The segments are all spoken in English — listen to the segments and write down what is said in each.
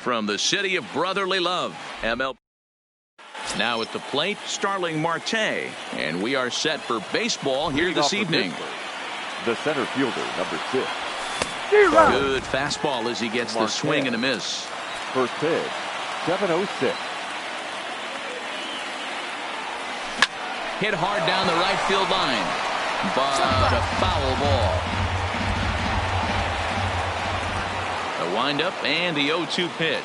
from the city of brotherly love, ML. Now at the plate, Starling Marte, and we are set for baseball here this evening. The center fielder, number 6. Good fastball as he gets the swing and a miss. First pitch, 7:06. Hit hard down the right field line, but a foul ball. A windup and the 0-2 pitch.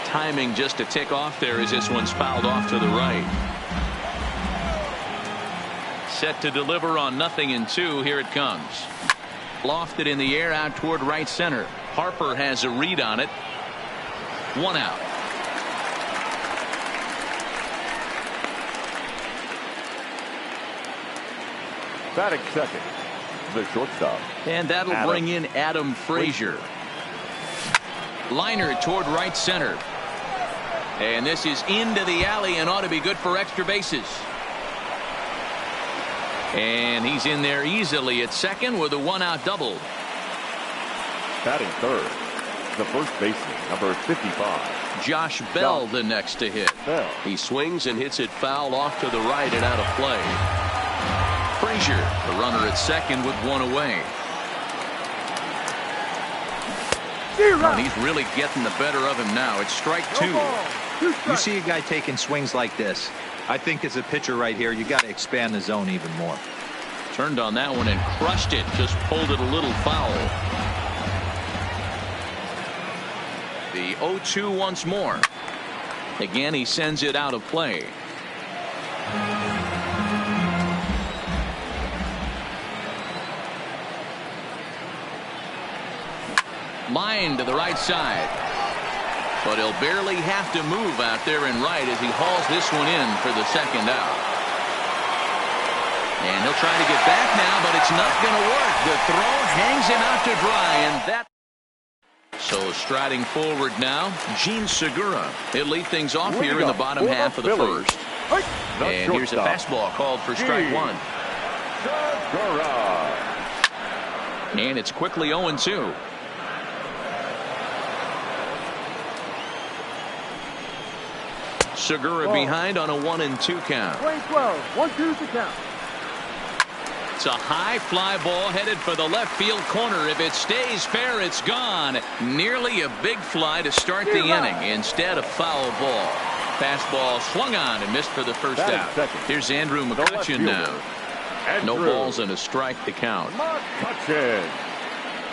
Timing just a tick off there as this one's fouled off to the right. Set to deliver on 0-2. Here it comes. Lofted in the air out toward right center. Harper has a read on it. 1 out. Batting second, the shortstop. And that'll bring in Adam Frazier. Liner toward right center. And this is into the alley and ought to be good for extra bases. And he's in there easily at second with a 1-out double. Batting third, the first baseman, number 55. Josh Bell the next to hit. He swings and hits it foul off to the right and out of play. Frazier, the runner at second with 1 away. And he's really getting the better of him now. It's strike 2. You see a guy taking swings like this. I think as a pitcher right here, you got to expand the zone even more. Turned on that one and crushed it. Just pulled it a little foul. The 0-2 once more. Again, he sends it out of play. Line to the right side. But he'll barely have to move out there in right as he hauls this one in for the second out. And he'll try to get back now, but it's not going to work. The throw hangs him out to dry, and that. So striding forward now, Gene Segura. He'll lead things off here in the bottom half of the first. And here's a fastball called for strike 1. And it's quickly 0-2. Segura behind on a 1-2 count. 1-2 to count. It's a high fly ball headed for the left field corner. If it stays fair, it's gone. Nearly a big fly to start the inning. Instead, a foul ball. Fastball swung on and missed for the first out. Here's Andrew McCutchen now. No balls and a strike to count.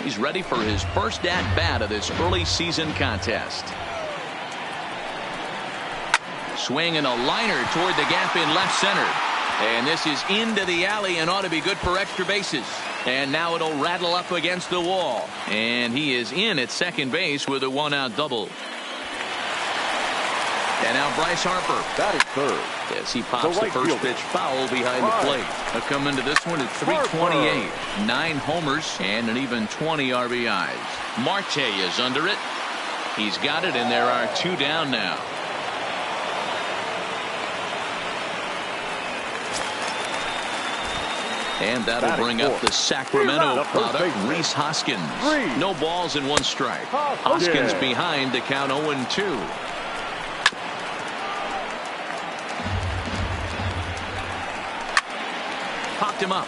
He's ready for his first at bat of this early season contest. Swing and a liner toward the gap in left center. And this is into the alley and ought to be good for extra bases. And now it'll rattle up against the wall. And he is in at second base with a 1-out double. And now Bryce Harper. Batting third. Yes, he pops the first pitch foul behind the plate. He'll come into this one at 328. 9 homers and an even 20 RBIs. Marte is under it. He's got it, and there are 2 down now. And that'll bring up the Sacramento product, Rhys Hoskins. No balls and 1 strike. Hoskins behind to count 0-2. Popped him up.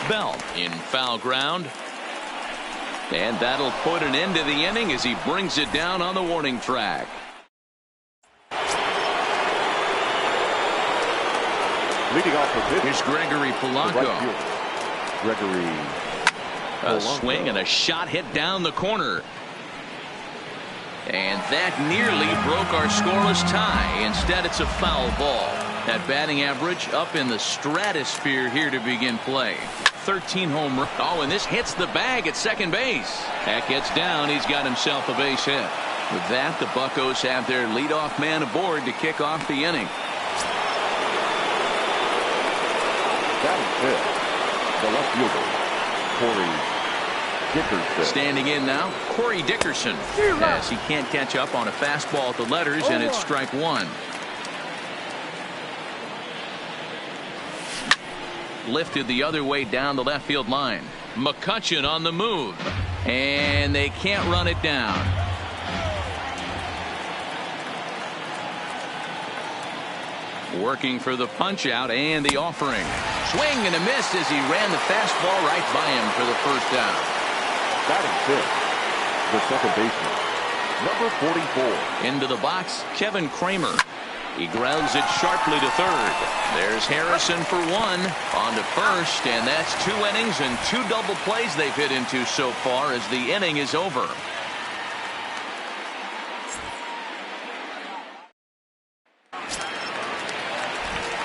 Bell in foul ground. And that'll put an end to the inning as he brings it down on the warning track. Leading off the pitch. Here's Gregory Polanco. A swing and a shot hit down the corner. And that nearly broke our scoreless tie. Instead, it's a foul ball. That batting average up in the stratosphere here to begin play. 13 home runs. Oh, and this hits the bag at second base. That gets down. He's got himself a base hit. With that, the Buccos have their leadoff man aboard to kick off the inning. The left fielder, Corey Dickerson. Standing in now, Corey Dickerson. As he can't catch up on a fastball at the letters, and it's strike 1. Lifted the other way down the left field line. McCutcheon on the move. And they can't run it down. Working for the punch out and the offering. Swing and a miss as he ran the fastball right by him for the first down. Batting fifth, the second baseman, number 44. Into the box, Kevin Kramer. He grounds it sharply to third. There's Harrison for one. On to first, and that's 2 innings and 2 double plays they've hit into so far as the inning is over.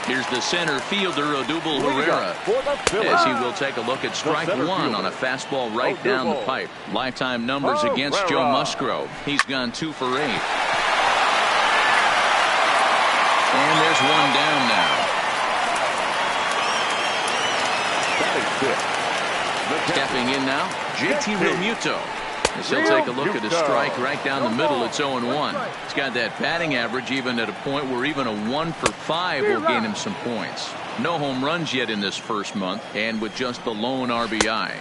Here's the center fielder, Odubel Herrera, as he will take a look at strike one on a fastball right down the pipe. Lifetime numbers against Joe Musgrove. He's gone 2 for 8. And there's one down now. Stepping in now, JT Realmuto. As he'll take a look at a strike right down the middle. It's 0-1. He's got that batting average even at a point where even a 1 for 5 will gain him some points. No home runs yet in this first month, and with just the lone RBI.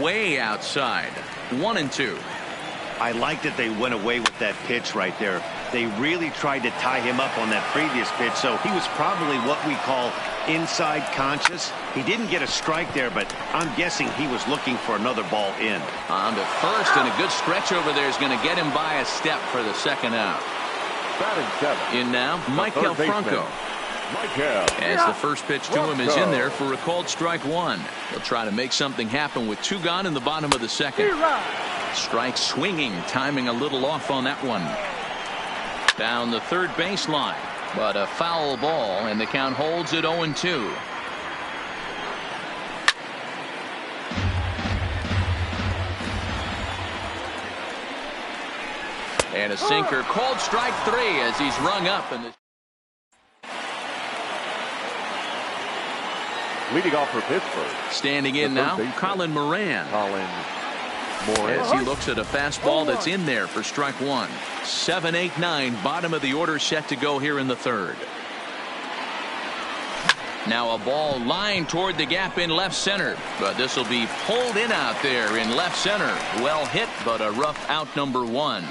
Way outside. 1-2. I like that they went away with that pitch right there. They really tried to tie him up on that previous pitch, so he was probably what we call inside conscious. He didn't get a strike there, but I'm guessing he was looking for another ball in. On to first, and a good stretch over there is going to get him by a step for the second out. Batting seventh. In now, Michael Franco. As the first pitch to him is in there for a called strike one. He'll try to make something happen with 2 gone in the bottom of the second. Strike swinging, timing a little off on that one. Down the third baseline, but a foul ball, and the count holds at 0-2. And a sinker, called strike 3 as he's rung up in the. Leading off for Pittsburgh. Standing in now, Colin Moran. As he looks at a fastball that's in there for strike 1. 7-8-9, bottom of the order set to go here in the third. Now a ball lined toward the gap in left center, but this will be pulled in out there in left center. Well hit, but a rough out number 1.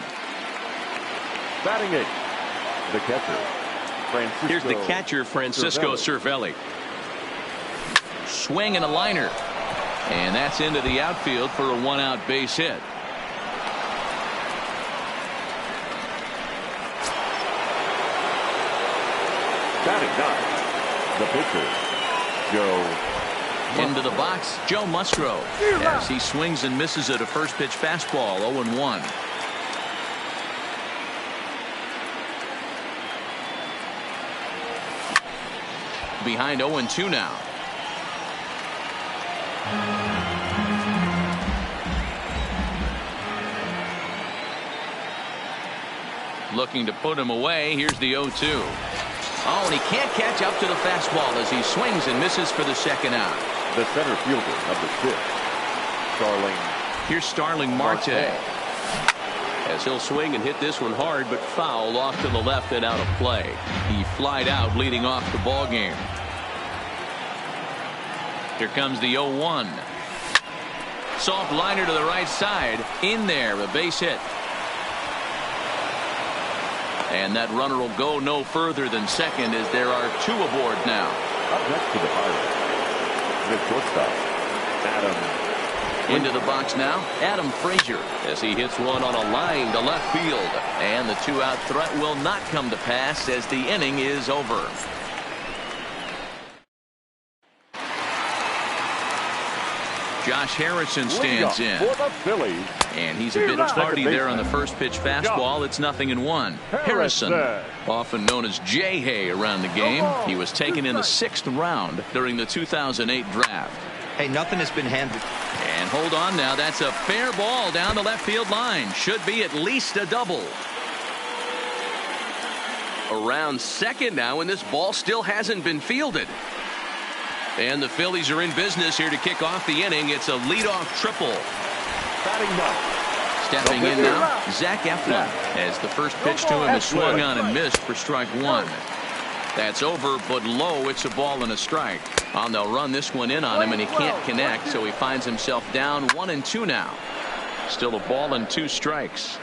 Batting 8, the catcher. Here's the catcher, Francisco Cervelli. Swing and a liner. And that's into the outfield for a 1-out base hit. Batting 9, the pitcher, Joe. Into the box, Joe Musgrove. As he swings and misses at a first pitch fastball, 0-1. Behind 0-2 now. Looking to put him away. Here's the 0-2. Oh, and he can't catch up to the fastball as he swings and misses for the second out. The center fielder, number 6, Starling. Here's Starling Marte. As he'll swing and hit this one hard, but foul off to the left and out of play. He flied out leading off the ball game. Here comes the 0-1. Soft liner to the right side. In there, a base hit. And that runner will go no further than second as there are 2 aboard now. Up next to the Pirates, the shortstop, Adam. Into the box now, Adam Frazier, as he hits one on a line to left field. And the 2-out threat will not come to pass as the inning is over. Josh Harrison stands in. For the Phillies. And he's a bit tardy there on the first pitch fastball. It's 0-1. Harrison, often known as J-Hay around the game. He was taken in the 6th round during the 2008 draft. Hey, nothing has been handed. And hold on now. That's a fair ball down the left field line. Should be at least a double. Around second now, and this ball still hasn't been fielded. And the Phillies are in business here to kick off the inning. It's a leadoff triple. Stepping in now, Zach Eflin, as the first pitch to him is swung on and missed for strike 1. That's over, but low. It's a ball and a strike. Well, they'll run this one in on him, and he can't connect, so he finds himself down 1-2 now. Still a ball and 2 strikes.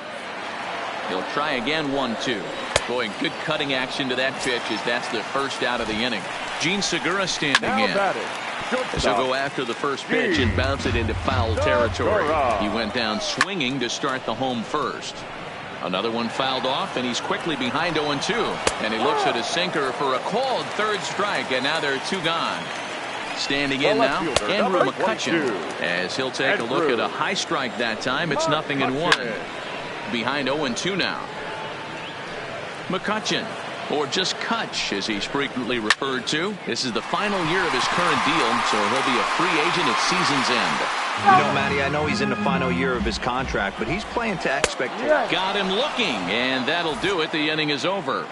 He'll try again, 1-2. Boy, good cutting action to that pitch as that's the first out of the inning. Gene Segura standing in. As he'll go after the first pitch and bounce it into foul territory. He went down swinging to start the home first. Another one fouled off, and he's quickly behind 0-2. And he looks at his sinker for a called third strike, and now there are 2 gone. Standing in now, Andrew McCutchen, as he'll take a look at a high strike that time. It's 0-1. Behind 0-2 now. McCutchen, or just Kutch as he's frequently referred to. This is the final year of his current deal, so he'll be a free agent at season's end. You know, Matty, I know he's in the final year of his contract, but he's playing to expectations. Got him looking, and that'll do it. The inning is over.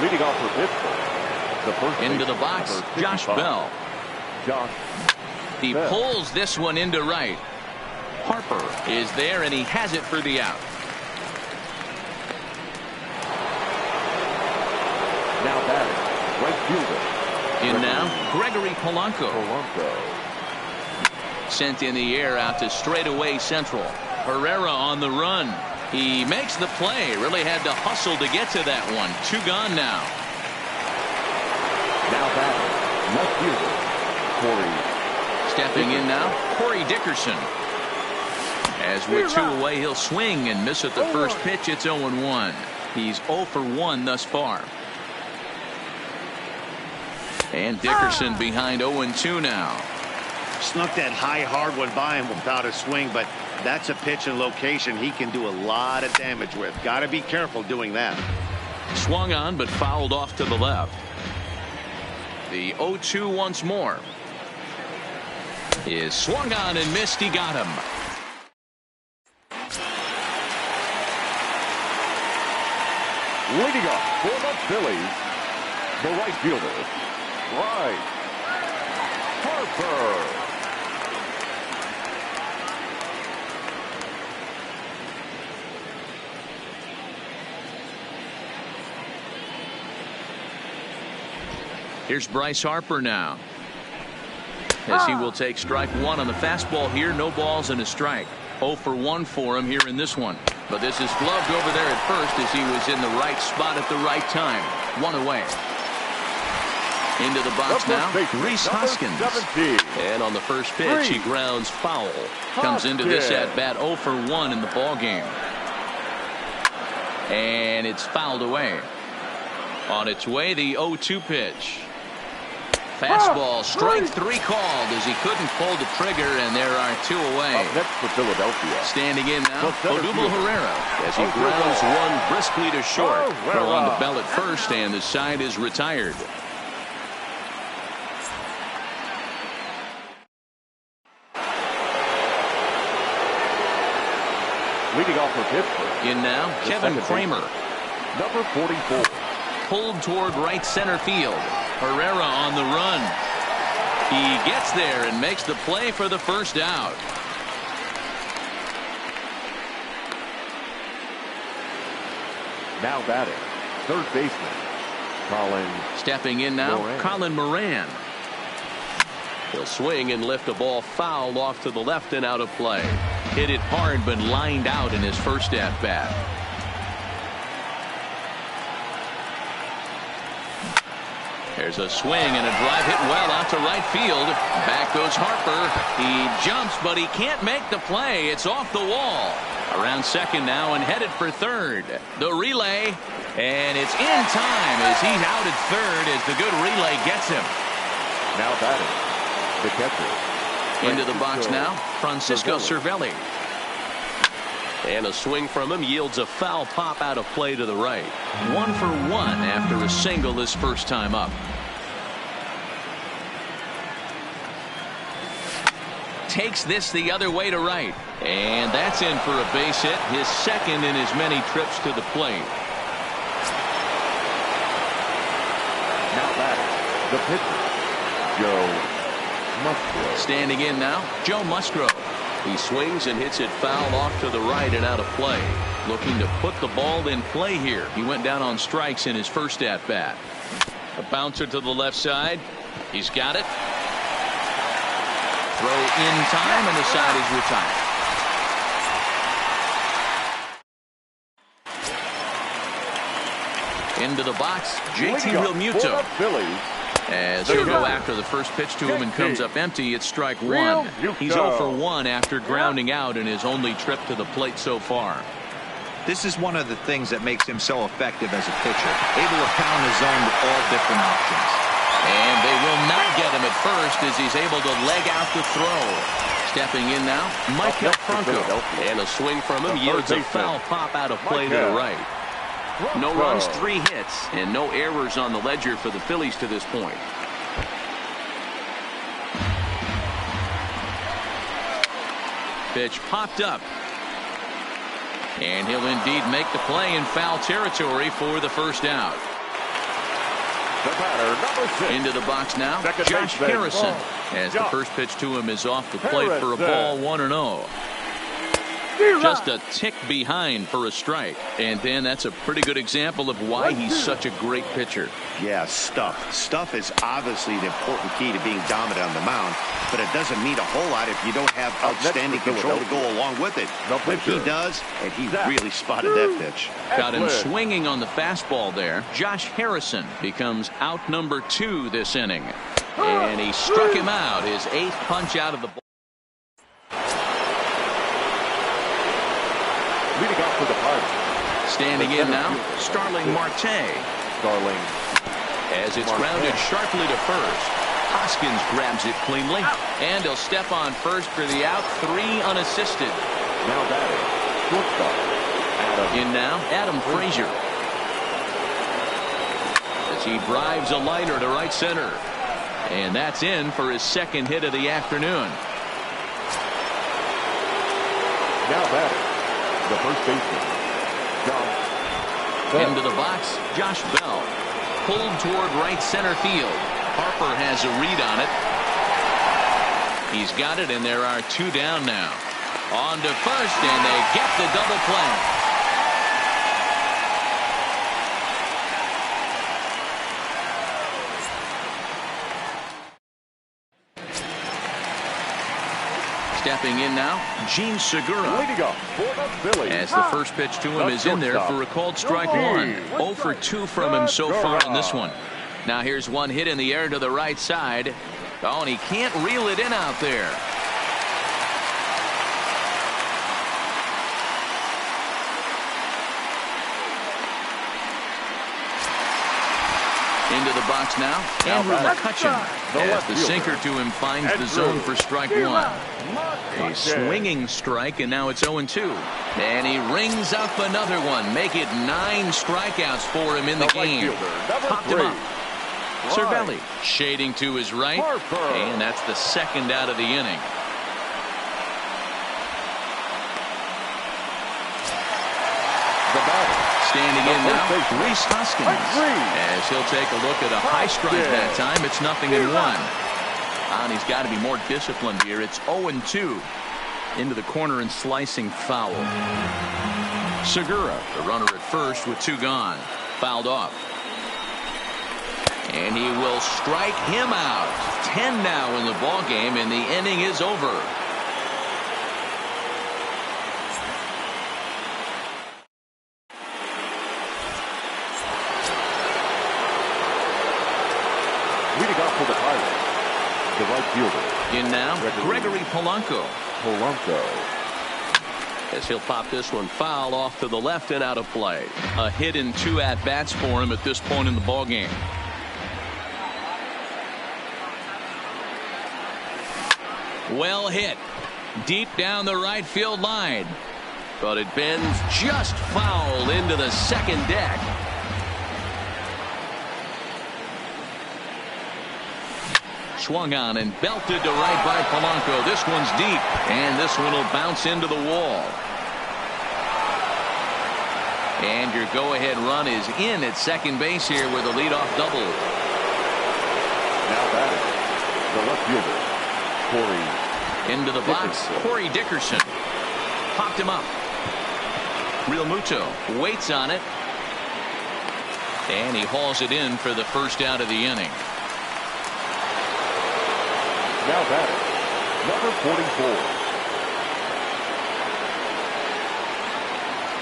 Leading off for Pittsburgh, the first into the box, Josh Bell. He pulls this one into right. Harper is there, and he has it for the out. Now batting, right fielder. In now, Gregory Polanco. Sent in the air out to straightaway central. Herrera on the run. He makes the play. Really had to hustle to get to that one. 2 gone now. Now batting, left fielder, Corey. Stepping in now, Corey Dickerson. As with 2 away, he'll swing and miss at the first pitch. It's 0-1. He's 0 for 1 thus far. And Dickerson behind 0-2 now. Snuck that high hard one by him without a swing, but that's a pitch and location he can do a lot of damage with. Got to be careful doing that. Swung on but fouled off to the left. The 0-2 once more. Is swung on and missed. He got him. Leading off for the Phillies, the right fielder, Bryce Harper. Here's Bryce Harper now, as he will take strike 1 on the fastball here. No balls and a strike. 0 for 1 for him here in this one. But this is gloved over there at first as he was in the right spot at the right time. 1 away. Into the box now, Rhys Hoskins. 17. And on the first pitch, he grounds foul. Comes into this at bat 0 for 1 in the ball game. And it's fouled away. On its way, the 0-2 pitch. Fastball, strike 3 called as he couldn't pull the trigger, and there are 2 away. Up next for Philadelphia. Standing in now, Odubel Herrera, as he grounds one briskly to short. Throw on the bell at first, and the side is retired. Leading off for Pittsburgh. In now, Kevin Kramer. Number 44. Pulled toward right center field. Herrera on the run. He gets there and makes the play for the first out. Now batting, third baseman, Colin. Stepping in now, Moran. Colin Moran. He'll swing and lift a ball foul off to the left and out of play. Hit it hard but lined out in his first at bat. There's a swing and a drive hit well out to right field. Back goes Harper. He jumps, but he can't make the play. It's off the wall. Around second now and headed for third. The relay, and it's in time as he's out at third as the good relay gets him. Now batting, the catcher. Into the box now, Francisco Cervelli. And a swing from him yields a foul pop out of play to the right. 1 for 1 after a single his first time up. Takes this the other way to right. And that's in for a base hit, his second in as many trips to the plate. Now batting, the pitcher, Joe Musgrove. Standing in now, Joe Musgrove. He swings and hits it foul off to the right and out of play. Looking to put the ball in play here. He went down on strikes in his first at bat. A bouncer to the left side. He's got it. Throw in time, and the side is retired. Into the box, JT Realmuto. As he'll go after the first pitch to him and comes up empty, it's strike one. He's 0 for 1 after grounding out in his only trip to the plate so far. This is one of the things that makes him so effective as a pitcher. Able to pound the zone with all different options. And they will not get him at first as he's able to leg out the throw. Stepping in now, Michael Franco. And a swing from him yields a foul pop out of play to the right. No runs, 3 hits, and no errors on the ledger for the Phillies to this point. Pitch popped up. And he'll indeed make the play in foul territory for the first out. The batter, number 6. Into the box now, Josh Harrison. As the first pitch to him is off the plate for a ball, 1-0. Just a tick behind for a strike. And Dan, that's a pretty good example of why he's such a great pitcher. Yeah, stuff. Stuff is obviously the important key to being dominant on the mound, but it doesn't mean a whole lot if you don't have outstanding control to go along with it. But he does, and he really spotted that pitch. Got him swinging on the fastball there. Josh Harrison becomes out number 2 this inning. And he struck him out, his 8th punch out of the ball. Leading off for the Pirates. Standing in now, Starling Marte. Starling. As it's grounded sharply to first. Hoskins grabs it cleanly. And he'll step on first for the out. 3 unassisted. Now batting. Shortstop. Adam. In now, Adam Frazier. As he drives a liner to right center. And that's in for his 2nd hit of the afternoon. Now batting. The first baseman, Josh Bell. Into the box, Josh Bell. Pulled toward right center field. Harper has a read on it. He's got it, and there are 2 down now. On to first, and they get the double play. Stepping in now, Gene Segura. Leading up for the Phillies. As the first pitch to him is in there for a called strike 1. 0 for 2 from him so far in this one. Now here's one hit in the air to the right side. Oh, and he can't reel it in out there. Into the box now, Andrew McCutcheon. As the sinker to him finds the zone for strike 1. A swinging strike, and now it's 0-2. And he rings up another one. Make it 9 strikeouts for him in the game. Popped him up. Cervelli shading to his right. And that's the 2nd out of the inning. The batter. Standing in now, Rhys Hoskins. As he'll take a look at a high strike that time. It's 0-1. And he's got to be more disciplined here. It's 0-2. Into the corner and slicing foul. Segura, the runner at first with 2 gone. Fouled off. And he will strike him out. 10 now in the ball game, and the inning is over. Leading off for the Pirates, the right fielder. In now, Gregory Polanco. As he'll pop this one foul off to the left and out of play. A hit in 2 at-bats for him at this point in the ball game. Well hit. Deep down the right field line. But it bends just foul into the second deck. Swung on and belted to right by Polanco. This one's deep, and this one will bounce into the wall. And your go-ahead run is in at second base here with a leadoff double. Now batting, the left fielder, Corey Into the box, Corey Dickerson. Popped him up. Real Muto waits on it. And he hauls it in for the first out of the inning. Now batting, number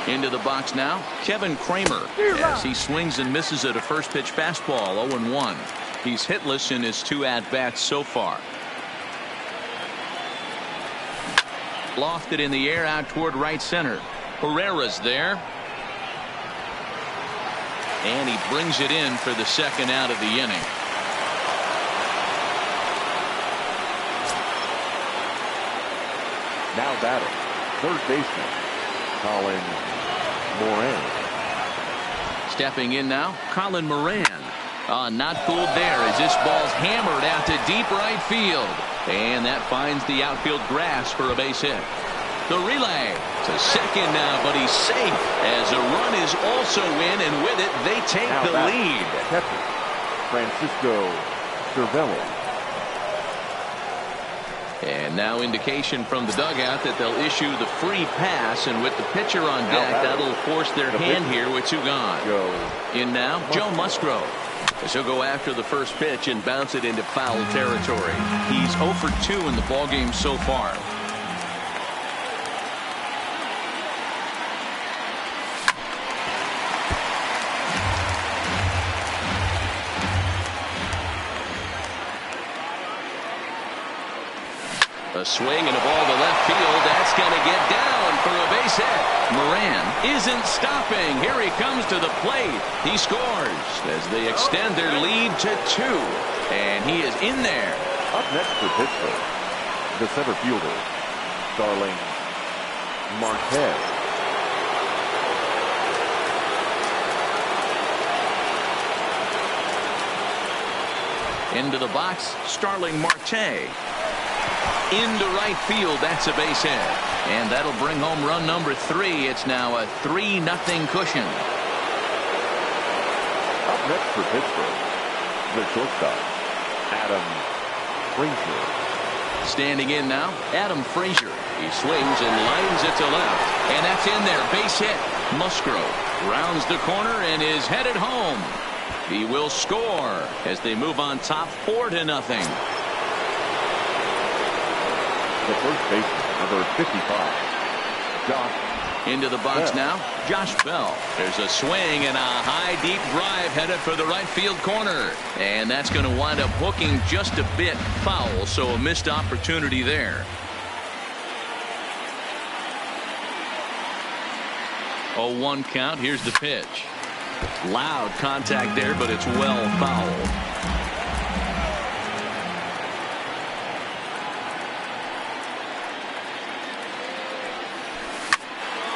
44. Into the box now, Kevin Kramer, as he swings and misses at a first pitch fastball, 0-1. He's hitless in his 2 at-bats so far. Lofted in the air out toward right center. Herrera's there. And he brings it in for the second out of the inning. Now batting, third baseman, Colin Moran. Stepping in now, Colin Moran. Not fooled there as this ball's hammered out to deep right field. And that finds the outfield grass for a base hit. The relay to second now, but he's safe as a run is also in, and with it, they take now the lead. Catcher, Francisco Cervello. And now indication from the dugout that they'll issue the free pass, and with the pitcher on deck, that'll force their hand here with 2 gone. In now, Joe Musgrove. As he'll go after the first pitch and bounce it into foul territory. He's 0 for 2 in the ballgame so far. A swing and a ball to left field. That's going to get down for a base hit. Moran isn't stopping. Here he comes to the plate. He scores as they extend their lead to 2. And he is in there. Up next for Pittsburgh, the center fielder, Starling Marte. Into the box, Starling Marte. Into right field, that's a base hit. And that'll bring home run number 3. It's now a 3-0 cushion. Up next for Pittsburgh, the shortstop, Adam Frazier. Standing in now, Adam Frazier. He swings and lines it to left. And that's in there, base hit. Musgrove rounds the corner and is headed home. He will score as they move on top 4-0. The first baseman, number 55, Josh. Into the box now, Josh Bell. There's a swing and a high deep drive headed for the right field corner. And that's going to wind up hooking just a bit foul, so a missed opportunity there. 0-1 count. Here's the pitch. Loud contact there, but it's well fouled.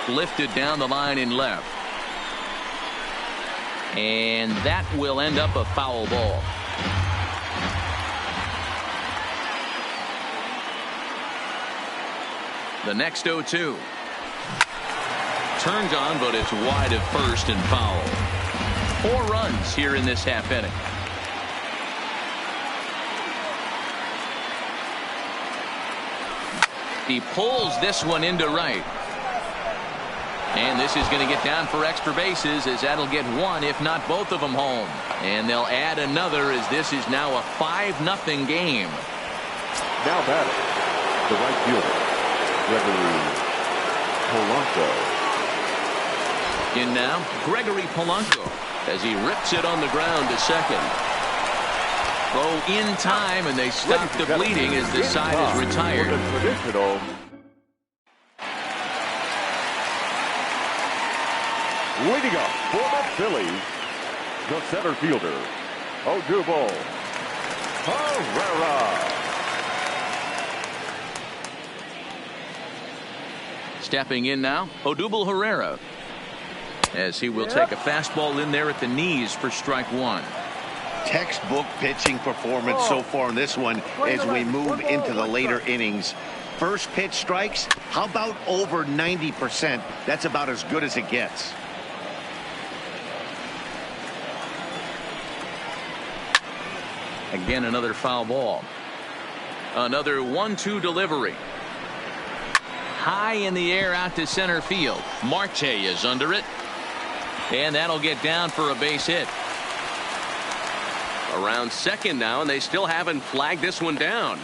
Lifted down the line in left. And that will end up a foul ball. The next 0-2. Turned on, but it's wide at first and foul. 4 runs here in this half inning. He pulls this one into right. And this is going to get down for extra bases, as that'll get 1, if not both of them, home. And they'll add another, as this is now a 5-0 game. Now batting, the right fielder, Gregory Polanco. In now, Gregory Polanco, as he rips it on the ground to second. Throw in time, and they stop the bleeding as the side is retired. Leading up for the Phillies, the center fielder, Odubel Herrera. Stepping in now, Odubel Herrera, as he will take a fastball in there at the knees for strike 1. Textbook pitching performance so far in this one as we move into the later innings. First pitch strikes, how about over 90%? That's about as good as it gets. Again, another foul ball. Another 1-2 delivery. High in the air out to center field. Marte is under it. And that'll get down for a base hit. Around second now, and they still haven't flagged this one down.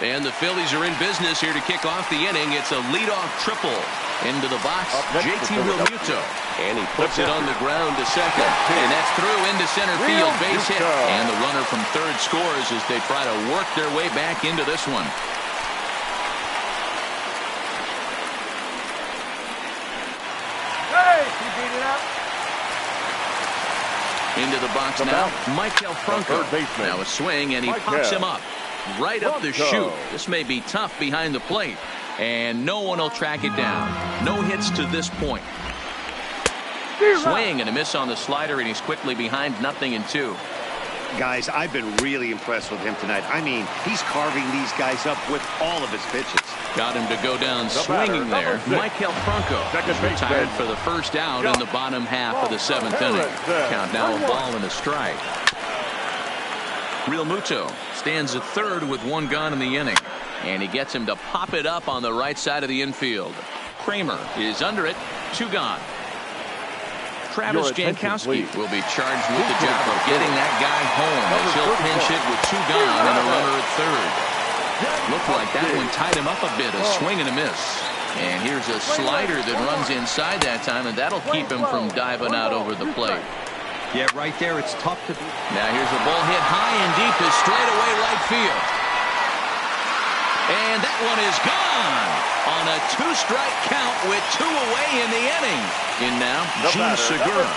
And the Phillies are in business here to kick off the inning. It's a leadoff triple. Into the box, JT Realmuto. And he puts it on the ground to second. And that's through into center field. Base hit. And the runner from third scores as they try to work their way back into this one. Hey, he beat it up. Into the box now, Michael Franco. Now a swing, and he pops him up. Right up the chute. This may be tough behind the plate. And no one will track it down. No hits to this point. Swing and a miss on the slider, and he's quickly behind 0-2. Guys, I've been really impressed with him tonight. I mean, he's carving these guys up with all of his pitches. Got him to go down swinging there. Michael Franco retired for the first out in the bottom half of the 7th inning. Count now a ball and a strike. Realmuto stands at third with 1 gone in the inning. And he gets him to pop it up on the right side of the infield. Kramer is under it. 2 gone. Travis Jankowski will be charged with the job of getting that guy home as he'll pinch it with 2 gone and a runner at third. Looked like that one tied him up a bit. A swing and a miss. And here's a slider that runs inside that time, and that'll keep him from diving out over the plate. Yeah, right there, it's tough to beat. Now here's a ball hit high and deep to straightaway right field. And that one is gone on a 2-strike count with 2 away in the inning. In now, Gene Segura.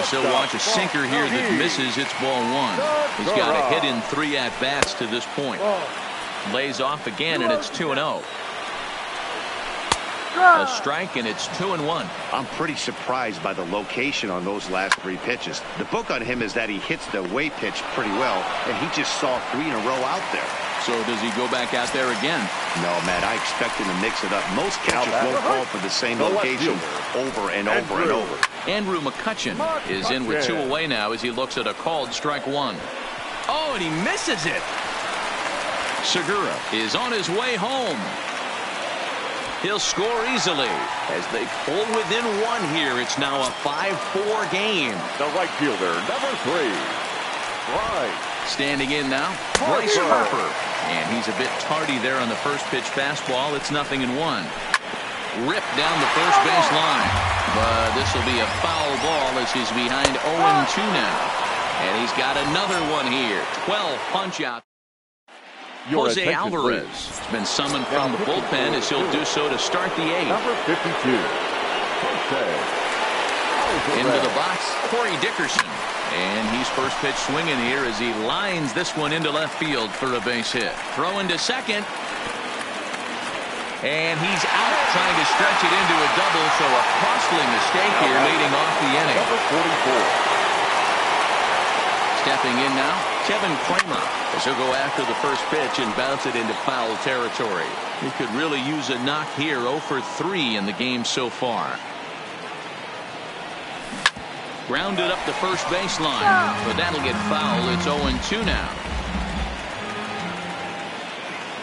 So watch a sinker here that misses. It's ball 1. He's got a hit in 3 at-bats to this point. Lays off again, and it's 2-0. A strike, and it's 2-1. I'm pretty surprised by the location on those last 3 pitches. The book on him is that he hits the away pitch pretty well, and he just saw 3 in a row out there. So does he go back out there again? No, Matt, I expect him to mix it up. Most catchers won't call for the same location over and over and over. Andrew McCutchen is in with 2 away now as he looks at a called strike 1. Oh, and he misses it. Segura is on his way home. He'll score easily as they pull within 1 here. It's now a 5-4 game. The right fielder, number 3. Right. Standing in now, Bryce Harper. And he's a bit tardy there on the first pitch fastball. It's 0-1. Ripped down the first base line. But this will be a foul ball as he's behind 0-2 now. And he's got another one here. 12 punch out. Jose Alvarez has been summoned from the bullpen as he'll do so to start the 8th. Number 52. Into the box, Corey Dickerson. And he's first pitch swinging here as he lines this one into left field for a base hit. Throw into second. And he's out trying to stretch it into a double, so a costly mistake here leading off the inning. Number 44. Stepping in now, Kevin Kramer, as he'll go after the first pitch and bounce it into foul territory. He could really use a knock here. 0 for 3 in the game so far. Grounded up the first baseline, but that'll get foul. It's 0-2 now.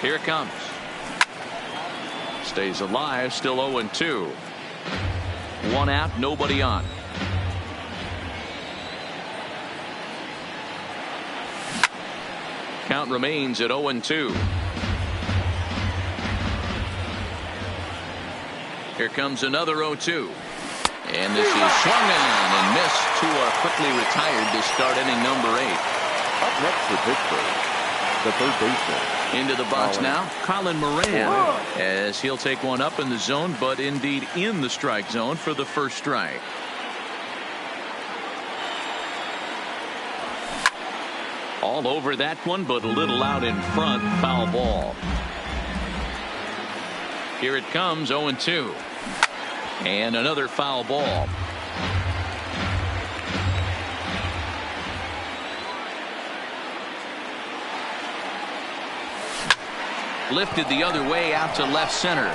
Here it comes. Stays alive, still 0-2. 1 out, nobody on. Count remains at 0-2. Here comes another 0-2. And this is swung on and missed. 2 are quickly retired to start inning number 8. Up next for Pittsburgh, the third baseman. Into the box now, Colin Moran, as he'll take one up in the zone, but indeed in the strike zone for the first strike. All over that one, but a little out in front. Foul ball. Here it comes, 0-2. And another foul ball. Lifted the other way out to left center.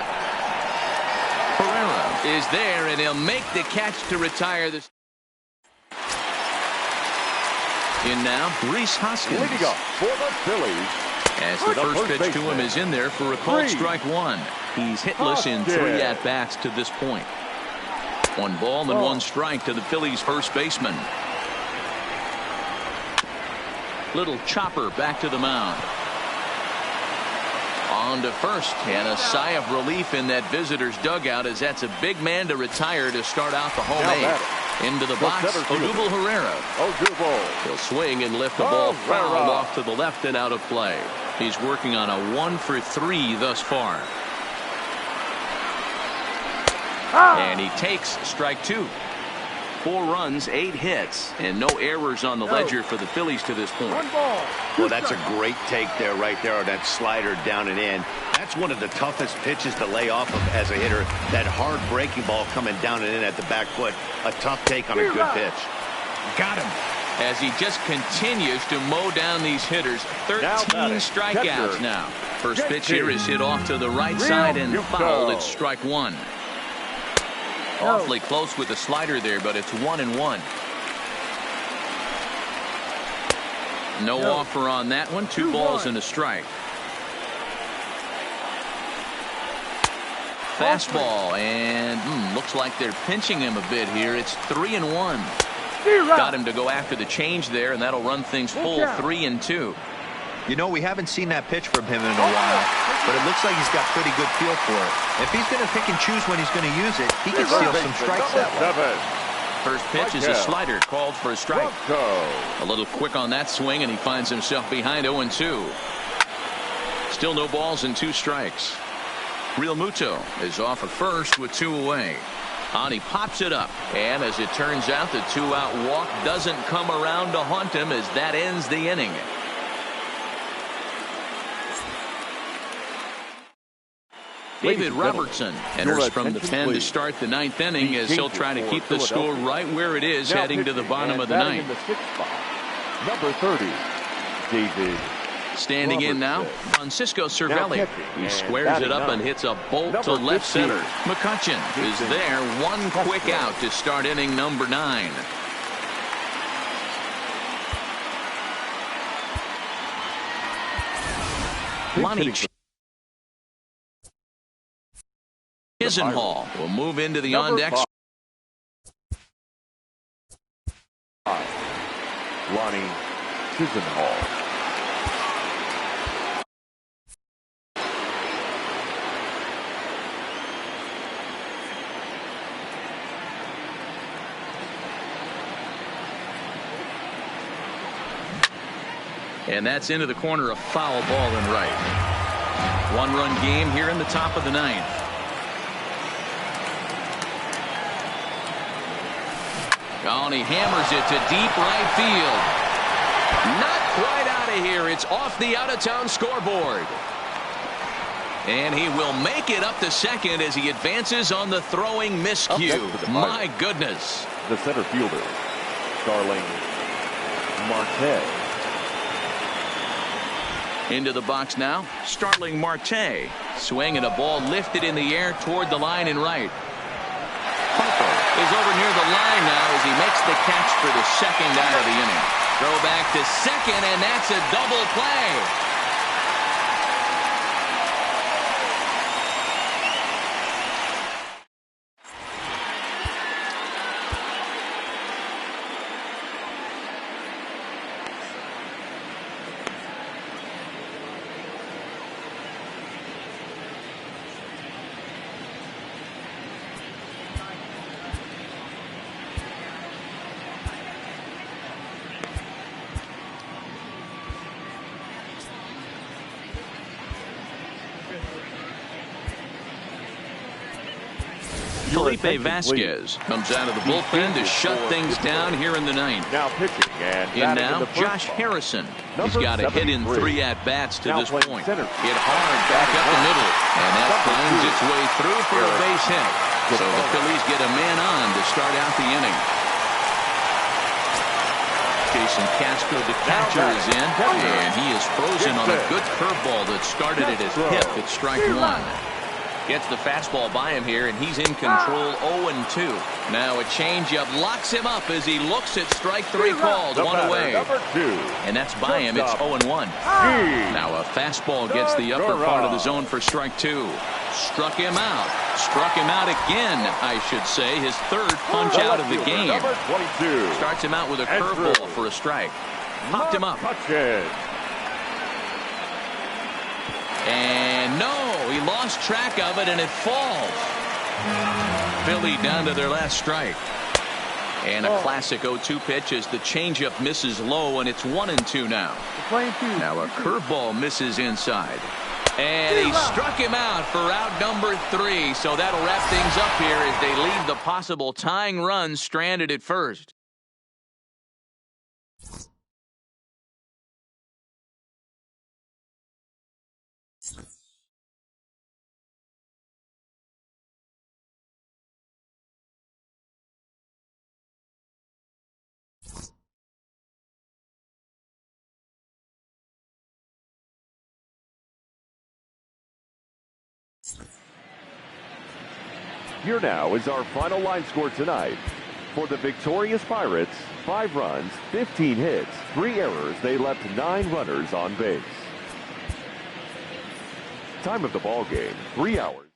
Pereira is there, and he'll make the catch to retire this. In now, Rhys Hoskins. Leading up for the Phillies, As the first pitch to him is in there for a called strike one. He's hitless in 3 at-bats to this point. 1 ball and 1 strike to the Phillies first baseman. Little chopper back to the mound. On to first, and a sigh of relief in that visitor's dugout as that's a big man to retire to start out the home 8. Into the box, Odubel Herrera. He'll swing and lift the ball foul off to the left and out of play. He's working on a 1 for 3 thus far. And he takes strike 2. 4 runs, 8 hits, and no errors on the ledger for the Phillies to this point. Well, that's a great take there, right there, that slider down and in. That's one of the toughest pitches to lay off of as a hitter. That hard breaking ball coming down and in at the back foot. A tough take on a good pitch. Got him. As he just continues to mow down these hitters. 13 strikeouts now. First pitch here is hit off to the right side and fouled. It's strike 1. Awfully close with the slider there, but it's 1-1. No offer on that one. 2 balls and a strike. Fastball, and looks like they're pinching him a bit here. It's 3-1. Got him to go after the change there, and that'll run things full 3-2. You know, we haven't seen that pitch from him in a while, but it looks like he's got pretty good feel for it. If he's going to pick and choose when he's going to use it, he can steal some strikes that way. First pitch is a slider called for a strike. A little quick on that swing, and he finds himself behind 0-2. Still no balls and 2 strikes. Real Muto is off at first with 2 away. On he pops it up, and as it turns out, the 2-out walk doesn't come around to haunt him as that ends the inning. David Robertson enters from the pen to start the 9th inning as he'll try to keep the score right where it is heading to the bottom of the 9th. Number 30, David. Standing in now, Francisco Cervelli. He squares it up and hits a bolt to left center. McCutchen is there, 1 quick out to start inning number 9. Lonnie Chisenhall will move into the on-deck. Lonnie Chisenhall. And that's into the corner, a foul ball and right. 1-run game here in the top of the 9th. Oh, and he hammers it to deep right field. Not quite out of here. It's off the out-of-town scoreboard. And he will make it up to second as he advances on the throwing miscue. My goodness. The center fielder, Starling Marte. Into the box now, Starling Marte. Swing and a ball lifted in the air toward the line and right. Harper is over near the line now as he makes the catch for the second out of the inning. Throw back to second, and that's a double play. Felipe Vasquez comes out of the bullpen to shut things down here in the 9th. Now pitching and in now, Josh Harrison. He's got a hit in 3 at-bats to this point. Hit hard back up the middle, and that finds its way through for a base hit. So the Phillies get a man on to start out the inning. Jason Castro, the catcher, is in, and he is frozen on a good curveball that started at his hip at strike 1. Gets the fastball by him here, and he's in control. 0-2. Now a changeup locks him up as he looks at strike 3 called. One away. Number 2. And that's by him. It's 0-1. Now a fastball gets the upper part of the zone for strike 2. Struck him out. Struck him out again, I should say. His third punch out of the game. Number 22. Starts him out with a curveball for a strike. Popped him up. And no, he lost track of it, and it falls. Philly down to their last strike. And a classic 0-2 pitch as the changeup misses low, and it's 1-2 now. Now a curveball misses inside. And he struck him out for out number 3. So that'll wrap things up here as they leave the possible tying run stranded at first. Here now is our final line score tonight. For the victorious Pirates, 5 runs, 15 hits, 3 errors. They left 9 runners on base. Time of the ball game, 3 hours.